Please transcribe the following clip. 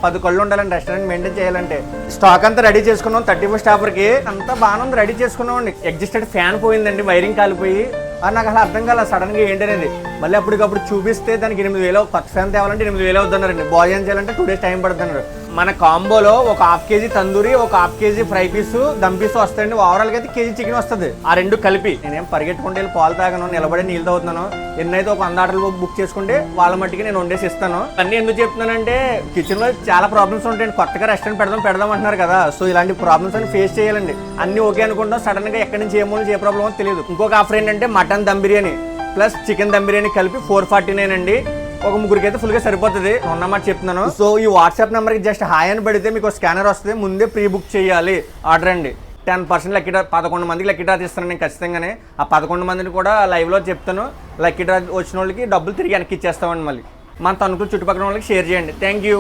10 కళ్ళు ఉండాలండి restaurant maintain చేయాలంటే. స్టాక్ అంతా రెడీ చేసుకున్నాం 34 స్టాఫర్కి, అంతా బాగానే ఉంది, రెడీ చేసుకున్నామండి. ఎగ్జిస్టెడ్ ఫ్యాన్ పోయిందండి, వైరింగ్ కాలిపోయి. నాకు అసలు అర్థం కాల సడన్గా ఏంటనేది. మళ్ళీ అప్పటికప్పుడు చూపిస్తే దానికి 8,000, కొత్త ఫ్యాన్ తేవాలంటే 8,000 అవుతున్నారండి. బాయ్ చేయాలంటే 2 days టైం పడుతున్నారు. మన కాంబోలో ఒక 1/2 kg తందూరి, ఒక 1/2 kg ఫ్రై పీసు, దమ్ పీసు వస్తాయండి. ఓవరాల్గా అయితే కేజీ చికెన్ వస్తుంది. ఆ 2 కలిపి. నేనేం పరిగెట్టుకుంటే వెళ్ళి పాలు తాగను, నిలబడి నీళ్ళు తాగుతున్నాను. ఎన్నైతే ఒక 100 ఆర్డర్లు బుక్ చేసుకుంటే వాళ్ళ మట్టికి నేను వండేసి ఇస్తాను. అన్నీ ఎందుకు చెప్తున్నానంటే కిచెన్లో చాలా ప్రాబ్లమ్స్ ఉంటాయండి. కొత్తగా రెస్టారెంట్ పెడదాం అంటున్నారు కదా. సో ఇలాంటి ప్రాబ్లమ్స్ అని ఫేస్ చేయాలండి. అన్ని ఓకే అనుకుంటాం, సడన్గా ఎక్కడి నుంచి ఏ ప్రాబ్లమ్ అని తెలియదు. ఇంకొక ఆఫర్ ఏంటంటే mutton dum biryani plus chicken dum biryani కలిపి 449 అండి. ఒక ముగ్గురికి అయితే ఫుల్గా సరిపోతుంది ఉన్నమాట చెప్తున్నాను. సో ఈ వాట్సాప్ నెంబర్కి జస్ట్ హాయ్ అని పడితే మీకు స్కానర్ వస్తుంది. ముందే ప్రీ బుక్ చేయాలి ఆర్డర్ అండి. 10% లక్కీ డ్రా, 11 మందికి లక్కీ డ్రా తీస్తాను నేను ఖచ్చితంగానే. ఆ 11 మందిని కూడా లైవ్లో చెప్తాను. లక్కీ డ్రా వచ్చిన వాళ్ళకి డబ్బులు తిరిగి వెనక్కి ఇచ్చేస్తామండి. మళ్ళీ మన తణుకు చుట్టుపక్కల వాళ్ళకి షేర్ చేయండి. Thank you.